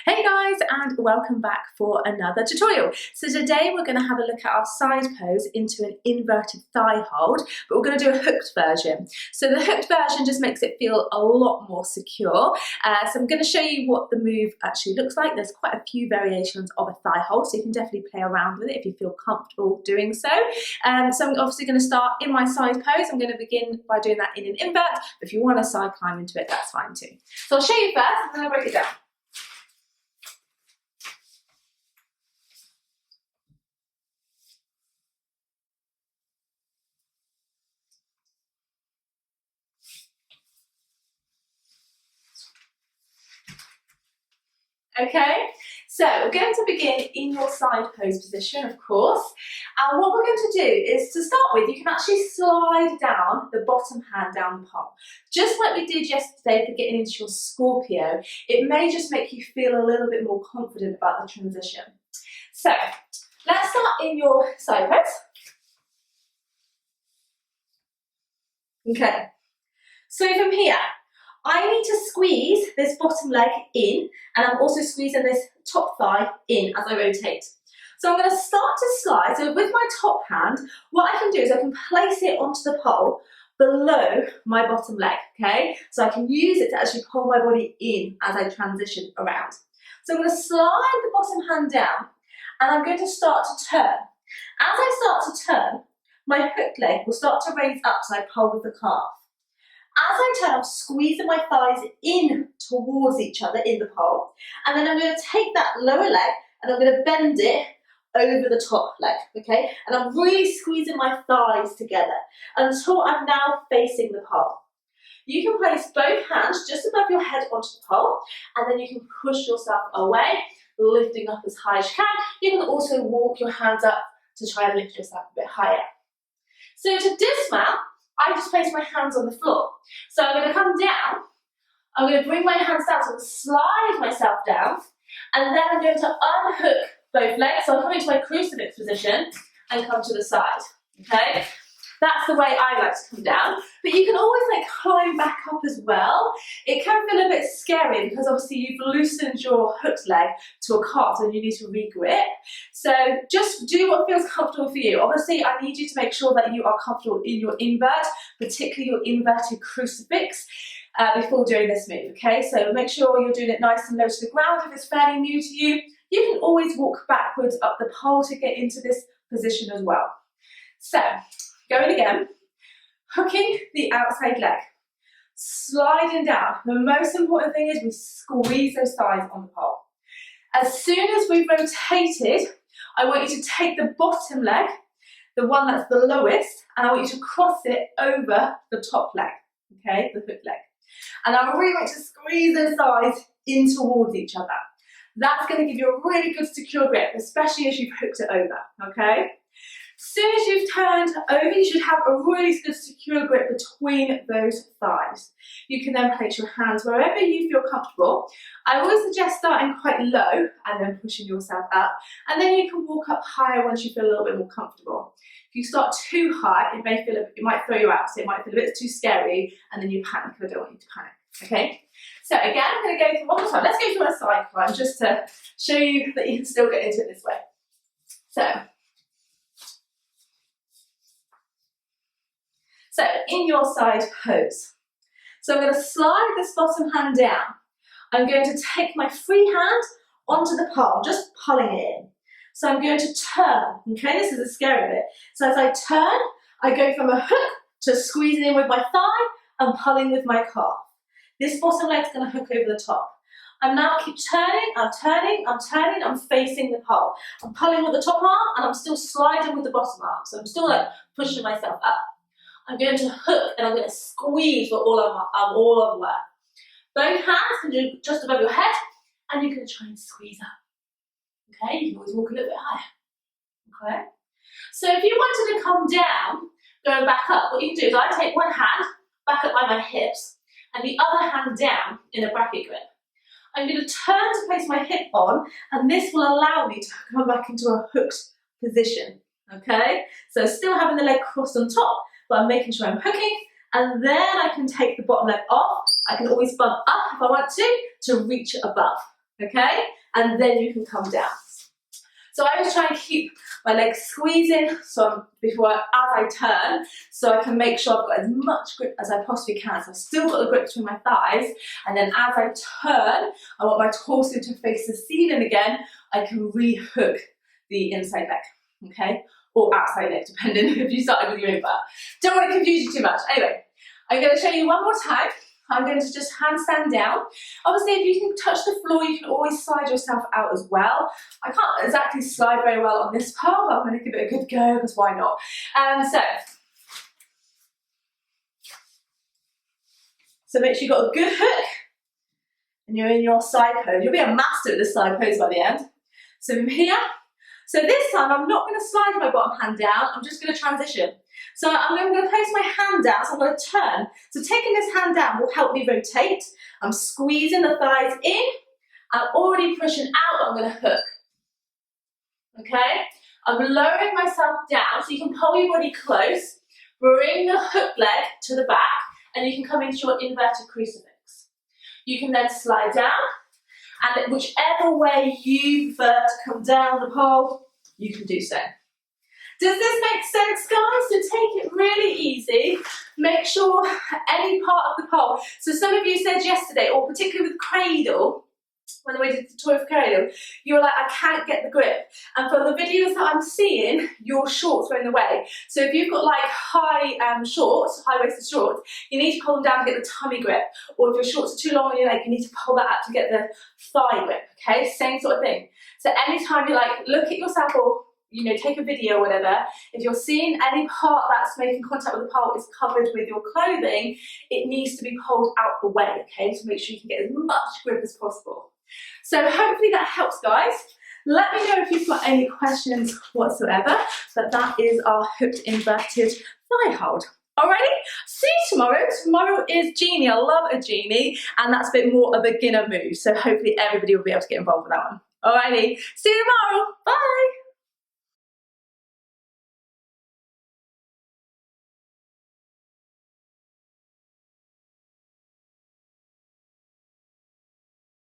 Hey guys, and welcome back for another tutorial. So today we're going to have a look at our side pose into an inverted thigh hold, but we're going to do a hooked version. So the hooked version just makes it feel a lot more secure. So I'm going to show you what the move actually looks like. There's quite a few variations of a thigh hold, so you can definitely play around with it if you feel comfortable doing so. So I'm obviously going to start in my side pose. I'm going to begin by doing that in an invert, but if you want to side climb into it, that's fine too. So I'll show you first, and then I'll break it down. Okay, so we're going to begin in your side pose position, of course. And what we're going to do is, to start with, you can actually slide down the bottom hand down the pole. Just like we did yesterday for getting into your Scorpio, it may just make you feel a little bit more confident about the transition. So let's start in your side pose. Okay, so from here, I need to squeeze this bottom leg in, and I'm also squeezing this top thigh in as I rotate. So I'm going to start to slide. So with my top hand, what I can do is I can place it onto the pole below my bottom leg, okay? So I can use it to actually pull my body in as I transition around. So I'm going to slide the bottom hand down, and I'm going to start to turn. As I start to turn, my hook leg will start to raise up, so I pull with the calf. As I turn, I'm squeezing my thighs in towards each other in the pole, and then I'm going to take that lower leg and I'm going to bend it over the top leg, okay? And I'm really squeezing my thighs together until I'm now facing the pole. You can place both hands just above your head onto the pole, and then you can push yourself away, lifting up as high as you can. You can also walk your hands up to try and lift yourself a bit higher. So to dismount, I just place my hands on the floor. So I'm going to come down, I'm going to bring my hands down, so I'm going to slide myself down, and then I'm going to unhook both legs. So I'll come into my crucifix position and come to the side, okay? That's the way I like to come down, but you can always climb back up as well. It can feel a bit scary because obviously you've loosened your hooked leg to a calf and you need to re-grip. So just do what feels comfortable for you. Obviously I need you to make sure that you are comfortable in your invert, particularly your inverted crucifix, before doing this move, okay? So make sure you're doing it nice and low to the ground. If it's fairly new to you, you can always walk backwards up the pole to get into this position as well. So going again, hooking the outside leg, sliding down. The most important thing is we squeeze those thighs on the pole. As soon as we've rotated, I want you to take the bottom leg, the one that's the lowest, and I want you to cross it over the top leg, okay, the hook leg. And I really want you to squeeze those thighs in towards each other. That's going to give you a really good secure grip, especially as you've hooked it over, okay? As soon as you've turned over, you should have a really good secure grip between those thighs. You can then place your hands wherever you feel comfortable. I always suggest starting quite low and then pushing yourself up, and then you can walk up higher once you feel a little bit more comfortable. If you start too high, it might throw you out, so it might feel a bit too scary, and then you panic. I don't want you to panic, okay? So again, I'm going to go through one more time. Let's go through a side climb just to show you that you can still get into it this way. So in your side pose. So I'm going to slide this bottom hand down. I'm going to take my free hand onto the pole, just pulling it in. So I'm going to turn, okay? This is the scary bit. So as I turn, I go from a hook to squeezing in with my thigh and pulling with my calf. This bottom leg's going to hook over the top. I'm now keep turning, I'm turning, I'm turning, I'm facing the pole. I'm pulling with the top arm and I'm still sliding with the bottom arm. So I'm still pushing myself up. I'm going to hook and I'm going to squeeze for all of work. Both hands can do just above your head, and you're going to try and squeeze up. Okay, you can always walk a little bit higher. Okay, so if you wanted to come down, going back up, what you can do is I take one hand back up by my hips and the other hand down in a bracket grip. I'm going to turn to place my hip on, and this will allow me to come back into a hooked position. Okay, so still having the leg crossed on top, but I'm making sure I'm hooking, and then I can take the bottom leg off. I can always bump up if I want to reach above. okay? And then you can come down. So I always try and keep my legs squeezing as I turn, so I can make sure I've got as much grip as I possibly can. So I've still got the grip between my thighs, and then as I turn, I want my torso to face the ceiling again. I can re-hook the inside leg, okay? Or outside leg, depending if you started with your inner. Don't want to confuse you too much. Anyway, I'm going to show you one more time. I'm going to just handstand down. Obviously, if you can touch the floor, you can always slide yourself out as well. I can't exactly slide very well on this part, but I'm going to give it a good go, because why not? So make sure you've got a good hook, and you're in your side pose. You'll be a master at this side pose by the end. So from here, so this time I'm not going to slide my bottom hand down, I'm just going to transition. So I'm going to place my hand down, so I'm going to turn. So taking this hand down will help me rotate. I'm squeezing the thighs in. I'm already pushing out, I'm going to hook. Okay? I'm lowering myself down, so you can pull your body close, bring the hook leg to the back, and you can come into your inverted crucifix. You can then slide down, and whichever way you prefer to come down the pole, you can do so. Does this make sense, guys? So take it really easy. Make sure any part of the pole. So some of you said yesterday, or particularly with cradle, when we did the tour of cradle, you were like, I can't get the grip. And for the videos that I'm seeing, your shorts are in the way. So if you've got like high shorts, high-waisted shorts, you need to pull them down to get the tummy grip. Or if your shorts are too long on your leg, you need to pull that up to get the thigh grip, okay? Same sort of thing. So anytime you like, look at yourself or take a video or whatever, if you're seeing any part that's making contact with the pole is covered with your clothing, it needs to be pulled out the way, okay? To make sure you can get as much grip as possible. So hopefully that helps, guys. Let me know if you've got any questions whatsoever, but that is our hooked inverted thigh hold. Alrighty, see you tomorrow. Tomorrow is Genie. I love a Genie, and that's a bit more a beginner move. So hopefully everybody will be able to get involved with that one. Alrighty, see you tomorrow. Bye.